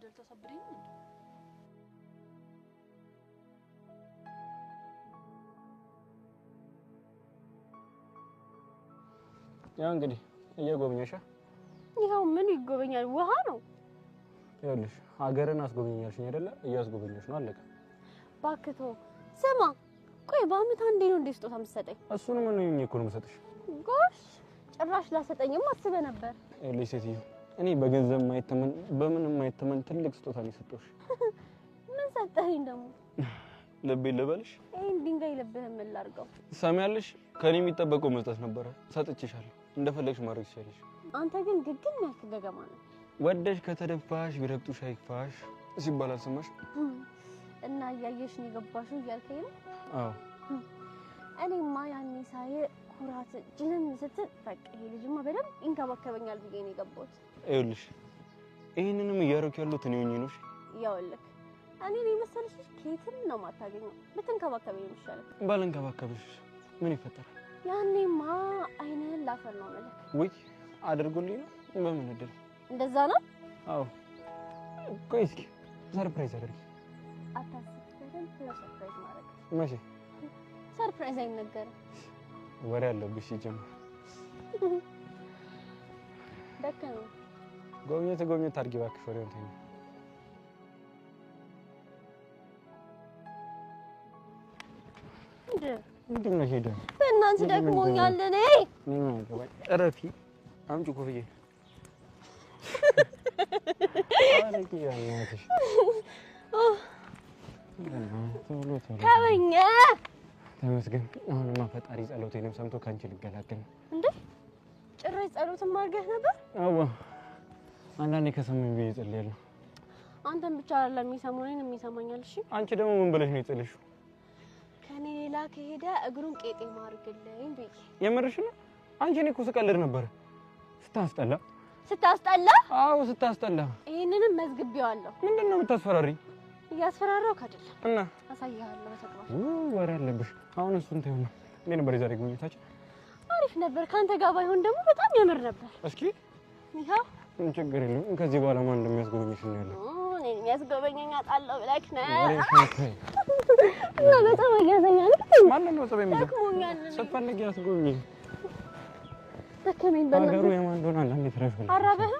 ልታሳብደኝ ነው ያው እንግዲህ እየጎበኘሻ ይሄው ምን ይጎበኛል ውሃ ነው ይኸውልሽ ሀገርን አስጎበኛልሽኝ አይደለ እያስጎበኘሽ ነው አለቀ ባክቶ ስማ ቆይ በአመት አንዴ ነው እንዴ ስጦታ የምትሰጠኝ እሱን ምን ነው እኮ ነው የምሰጥሽ ጎሽ ጭራሽ ላሰጠኝም አስበ ነበር ይኸውልሽ ሴትዮ እኔ በገንዘብ ማይተመን በምንም ማይተመን ትልቅ ስጦታ ነው የሰጠሁሽ ምን ሰጠኸኝ ደግሞ ልቤ ልበልሽ ይሄን ድንጋይ ልብህም ላርገው ሰማያለሽ ከኔ የሚጠበቀው መስጠት ነበር ሰጥቼሻለሁ እንደፈለግሽ ማድረግ ትችያለሽ አንተ ግን ግግም ያልክ ገገማ ነው ወደሽ ከተደፋሽ ቢረግጡሽ አይክፋሽ ሲባል አልሰማሽ እና ያየሽ ነው የገባሽው እያልከኝ ነው አዎ እኔማ ያኔ ሳይ ኩራት ጅንን ስትል በቃ ይሄ ልጅማ በደንብ ይንከባከበኛል ብዬ ነው የገባሁት ይኸውልሽ ይሄንንም እያደረኩ ያለሁት እኔ ሆኜ ነው ያውልክ እኔ ነኝ መሰለሽ ከየትም ነው ማታገኘው ብትንከባከበኝ ይሻላል ባልንከባከብሽ ምን ይፈጠራል ያኔማ አይነን ላፈር ነው ማለት ወይ አድርጉልኝ በምን እድል እንደዛ ነው አዎ ቆይ እስኪ ሰርፕራይዝ አድርጊ አታስብ በደንብ ሰርፕራይዝ ማድረግ መቼ ሰርፕራይዝ አይነገርም ወሬ አለብሽ ይጀምር ደከመኝ ጎብኘት አድርጊ እባክሽ ወሬውን ተይኝ ምንድን ነው ሄደ በእናንተ ደክሞኛል እኔ እረፊ አምጪ ኮፍዬ አለቂ ያለሽ ታወኛ ተመስገን አሁንማ ፈጣሪ ጸሎቴንም ሰምቶ ካንቺ ልገላገል እንዴ ጭራሽ ጸሎትም አድርገህ ነበር አዎ አንዳንዴ ከሰማኝ ብዬ ጸልያለሁ አንተም ብቻ አይደለም የሚሰማኝን የሚሰማኛል እሺ አንቺ ደግሞ ምን ብለሽ ነው የጸለይሽው ከኔ ሌላ ከሄደ እግሩን ቄጤማ አድርግልኝ ብዬ የምርሽ ነው አንቺ እኔ እኮ ስቀልድ ነበር ስታስጠላ አዎ ስታስጠላ ይሄንንም መዝግቤዋለሁ ምንድነው የምታስፈራሪኝ እያስፈራራው ካደለ እና አሳያለሁ በተግባር ወሬ አለብሽ አሁን እሱን ተይው ነው እኔ ነበር ዛሬ ጉኝታችን አሪፍ ነበር ካንተ ጋር ባይሆን ደግሞ በጣም ያምር ነበር እስኪ ይሄው ምን ችግር የለም ከዚህ በኋላ ማን እንደሚያስጎበኝሽ ነው ያለው እኔ የሚያስጎበኘኝ አጣለው ብለክ ነው እና በጣም ያዘኛል ማን ነው ጸበይ የሚዘ ስትፈልጊ ያስጎበኝ ተከመኝ በእናትህ ሀገሩ የማን እንደሆነ አንዴ ትረፍልኝ አራበህ